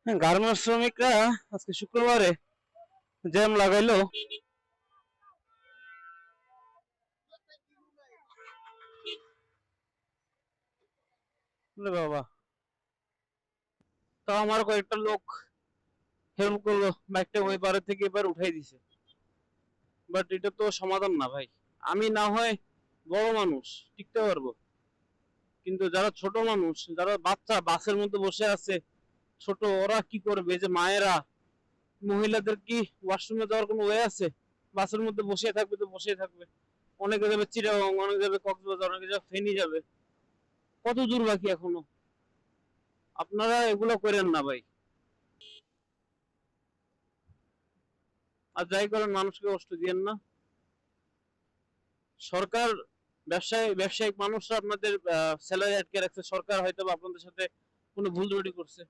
হ্যাঁ, গার্মেন্টস শ্রমিকরা আজকে শুক্রবারে জ্যাম লাগাইলো। ওরে বাবা, তাও আমার কয়েকটা লোক হেল্প করলো, বাইকটা ওই পারে থেকে এবার উঠাই দিছে। বাট এটা তো সমাধান না ভাই। আমি না হয় বড় মানুষ টিকতে পারবো, কিন্তু যারা ছোট মানুষ, যারা বাচ্চা বাসের মধ্যে বসে আছে, ছোট, ওরা কি করবে? এই যে মায়েরা, মহিলাদের কি ওয়াশরুমে যাওয়ার কোনো ওয়ে আছে? বাসের মধ্যে বসে থাকবে তো বসে থাকবে। অনেকে যাবে চিটাগং, অনেকে যাবে কক্সবাজার, অনেকে যাবে ফেনী যাবে। কত দূর বাকি এখনো? আপনারা এগুলো করেন না ভাই। আর যাই করেন, মানুষকে কষ্ট দিয়েন না। সরকার, ব্যবসায়িক মানুষরা আপনাদের স্যালারি আটকে রাখছে, সরকার হয়তো আপনাদের সাথে কোনো ভুল ত্রুটি করছে।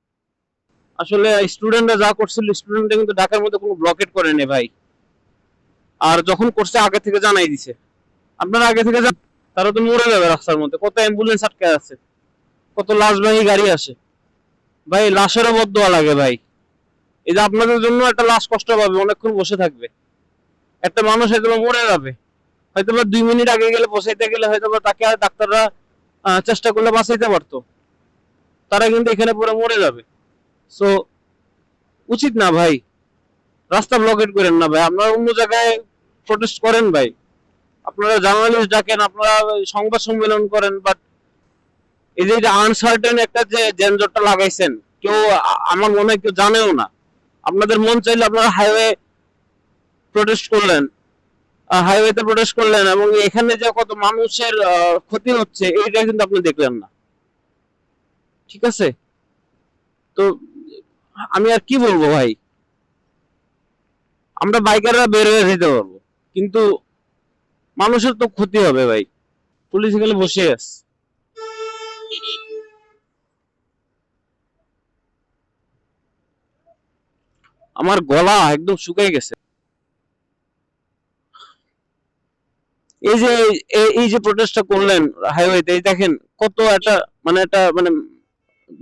আসলে স্টুডেন্টরা যা করছিল, স্টুডেন্টরা কিন্তু ঢাকার মধ্যে কোনো ব্লকেট করেনি ভাই। আর যখন করছে আগে থেকে জানাই দিছে। আপনারা আগে থেকে তারা তো মরে যাবে রাস্তার মধ্যে। কত অ্যাম্বুলেন্স আটকে আছে, কত লাশবাহী গাড়ি আসে ভাই, লাশেরও বদদোয়া লাগে ভাই। এই যে আপনাদের জন্য একটা লাশ কষ্ট পাবে, অনেকক্ষণ বসে থাকবে। একটা মানুষ হয়তো মরে যাবে, হয়তো 2 মিনিট আগে গেলে, পৌঁছাইতে গেলে হয়তো তাকে আর ডাক্তাররা চেষ্টা করলে বাঁচাইতে পারতো। তারা কিন্তু এখানে পুরো মরে যাবে। সো উচিত না ভাই, রাস্তা ব্লকেট করেন না ভাই। আপনারা অন্য জায়গায় প্রোটেস্ট করেন ভাই, আপনারা জার্নালিস্ট ডাকেন, আপনারা সংবাদ সম্মেলন করেন। বাট এই যে আনসার্টেন একটা যে যানজটটা লাগাইছেন, কেউ আমার মনে হয় কেউ জানেও না। আপনাদের মন চাইলে আপনারা প্রোটেস্ট করলেন হাইওয়েতে প্রোটেস্ট করলেন, এবং এখানে যে কত মানুষের ক্ষতি হচ্ছে এইটা কিন্তু আপনি দেখলেন না। ঠিক আছে, তো আমি আর কি বলবো ভাই। আমরা বাইকাররা বের হয়ে যেতে পারবো, কিন্তু মানুষের তো ক্ষতি হবে ভাই। পুলিশ এখানে বসে আছে। আমার গলা একদম শুকিয়ে গেছে। এই যে এই যে প্রোটেস্টটা করলেন হাইওয়েতে, এই দেখেন কত একটা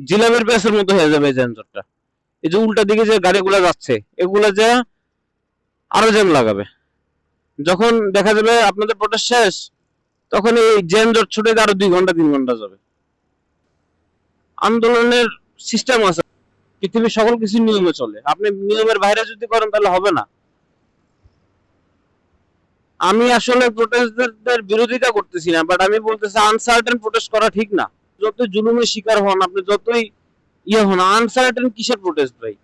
জিলাপের প্যাসের মতো হয়ে যাবে এই যানজটটা। এই যে উল্টা দিকে যে গাড়িগুলো যাচ্ছে, এগুলো যে আরো জ্যাম লাগাবে। যখন দেখা যাবে আপনাদের প্রোটেস্ট শেষ, তখন এই যানজট ছুটে আরো 2 ঘন্টা 3 ঘন্টা যাবে। আন্দোলনের সিস্টেম আছে, পৃথিবীর সকল কিছু নিয়মে চলে। আপনি নিয়মের বাইরে যদি করেন তাহলে হবে না। আমি আসলে প্রোটেস্টদের বিরোধিতা করতেছি না, বাট আমি বলতেছি আনসার্টেন প্রোটেস্ট করা ঠিক না। যতই জুলুমের শিকার হন, আপনি যতই হন, আনসার্টেন কিসের প্রোটেস্ট ভাই?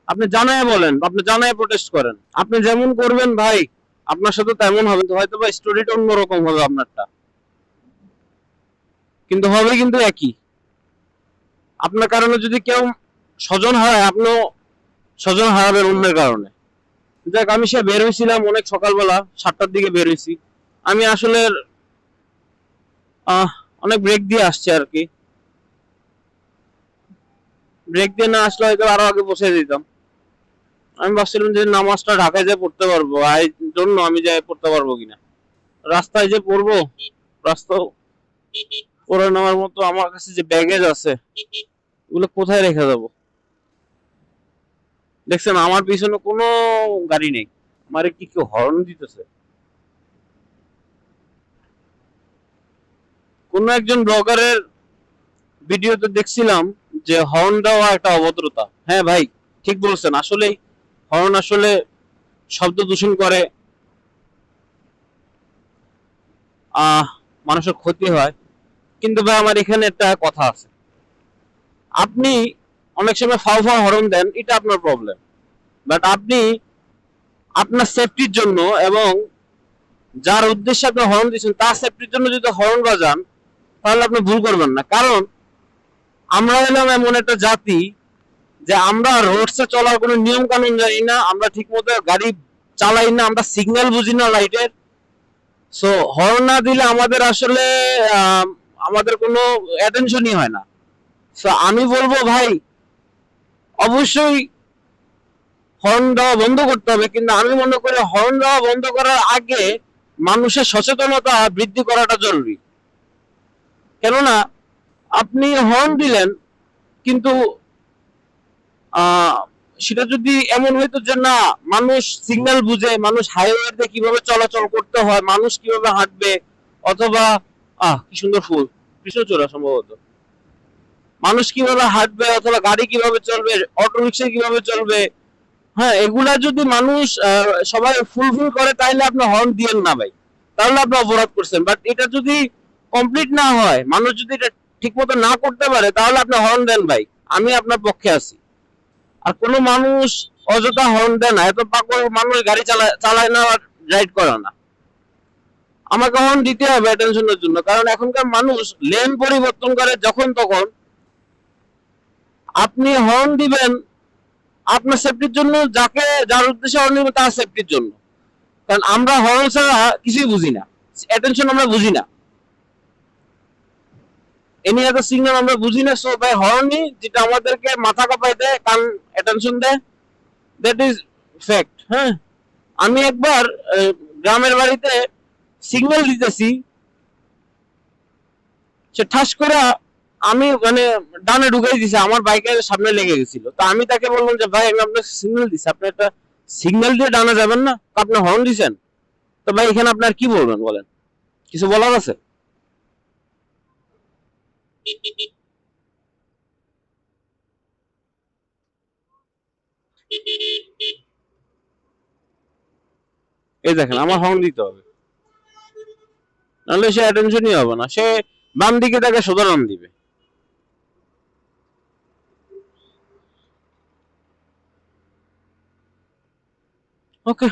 আপনি জানায় বলেন, আপনি জানায় প্রোটেস্ট করেন। আপনি যেমন করবেন ভাই, আপনার সাথে তেমন হবে। হয়তো বা স্টোরিটা অন্যরকম হবে আপনারটা, কিন্তু হবে কিন্তু একই। আপনার কারণে যদি কেউ স্বজন হারায়, আপনিও স্বজন হারাবেন অন্যের কারণে। দেখ, আমি সে বের হয়েছিলাম অনেক সকালবেলা, 7টার দিকে বের হয়েছি। আমি আসলে আহ অনেক ব্রেক দিয়ে আসছি আর কি। ব্রেক দিয়ে না আসলে হয়তো আরো আগে পৌঁছে দিতাম। আমি ভাবছিলাম যে নামাজটা ঢাকায় যেয়ে পড়তে পারবো, এই জন্য আমি যাই পড়তে পারবো কিনা। রাস্তায় যে পড়বো, রাস্তা পড়ে নেওয়ার মতো আমার কাছে যে ব্যাগেজ আছে, ওগুলো কোথায় রেখে যাবো? দেখছেন আমার পিছনে কোনো গাড়ি নেই। আমারে কি কেউ হর্ন দিতেছে? কোন একজন ব্লগারের ভিডিওতে দেখছিলাম যে হর্ন দেওয়া একটা অভদ্রতা। হ্যাঁ ভাই, ঠিক বলছেন। আসলেই হর্ন আসলে শব্দ দূষণ করে, আহ মানুষের ক্ষতি হয়। কিন্তু ভাই আমার এখানে একটা কথা আছে। আপনি অনেক সময় ফাও ফাও হর্ন দেন, এটা আপনার প্রবলেম। বাট আপনি আপনার সেফটির জন্য, এবং যার উদ্দেশ্যে আপনি হর্ন দিচ্ছেন তার সেফটির জন্য যদি হর্ন বাজান, তাহলে আপনি ভুল করবেন না। কারণ আমরা হলাম এমন একটা জাতি যে আমরা রোডসে চলার কোনো নিয়ম কানুন জানি না, আমরা ঠিক মতো গাড়ি চালাই না, আমরা সিগন্যাল বুঝি না লাইটের। সো হর্ন না দিলে আমাদের আসলে আমাদের কোনো অ্যাটেনশনই হয় না। সো আমি বলবো ভাই, অবশ্যই হর্ন দেওয়া বন্ধ করতে হবে, কিন্তু আমি মনে করি হর্ন দেওয়া বন্ধ করার আগে মানুষের সচেতনতা বৃদ্ধি করাটা জরুরি। কেননা আপনি হর্ন দিলেন, কিন্তু আহ, সেটা যদি এমন হইতো যে না, মানুষ সিগন্যাল বুঝে, মানুষ হাইওয়েতে কিভাবে চলাচল করতে হয়, মানুষ কিভাবে হাঁটবে, অথবা কি সুন্দর ফুল, কৃষ্ণচূড়া সম্ভবত, মানুষ কিভাবে হাঁটবে অথবা গাড়ি কিভাবে চলবে, অটো রিক্সা কিভাবে চলবে, হ্যাঁ, এগুলা যদি মানুষ সবাই ফুলফিল করে, তাহলে আপনি হর্ন দিয়েন না ভাই, তাহলে আপনি অপরাধ করছেন। বাট এটা যদি কমপ্লিট না হয়, মানুষ যদি এটা ঠিক মতো না করতে পারে, তাহলে আপনি হর্ন দেন ভাই, আমি আপনার পক্ষে আছি। আর কোনো মানুষ অযথা হর্ন দেয় না, এত পাগল মানুষ গাড়ি চালায় না আর রাইড করে না। আমাকে হর্ন দিতে হবে অ্যাটেনশনের জন্য, কারণ এখনকার মানুষ লেন পরিবর্তন করে যখন তখন। আপনি হর্ন দিবেন আপনার সেফটির জন্য, যার উদ্দেশ্যে হর্ন দিবেন তার সেফটির জন্য। কারণ আমরা হর্ন ছাড়া কিছুই বুঝি না, অ্যাটেনশন আমরা বুঝি না, এনি আদার সিগন্যাল আমরা বুঝি না। সো বাই হর্নই যেটা আমাদেরকে মাথা কাঁপাই দেয়, কান অ্যাটেনশন দেয়, দ্যাট ইজ ফ্যাক্ট। হ্যাঁ, আমি একবার গ্রামের বাড়িতে সিগন্যাল দিতেছি, সে ঠাস করে আমি মানে ডানে ঢুকাই দিছে, আমার বাইকের সামনে লেগে গেছিল। তো আমি তাকে বললাম যে ভাই, আমি আপনাকে সিগন্যাল দিছি, আপনি একটা সিগন্যাল দিয়ে ডানা যাবেন না, আপনি হর্ন দিছেন। তো ভাই এখানে আপনার কি বলবেন বলেন, কিছু বলার আছে? এই দেখেন, আমার হর্ন দিতে হবে, নাহলে সে অ্যাটেনশনই হবে না, সে বাম দিকে তাকে সোজা রান দিবে। ওকে।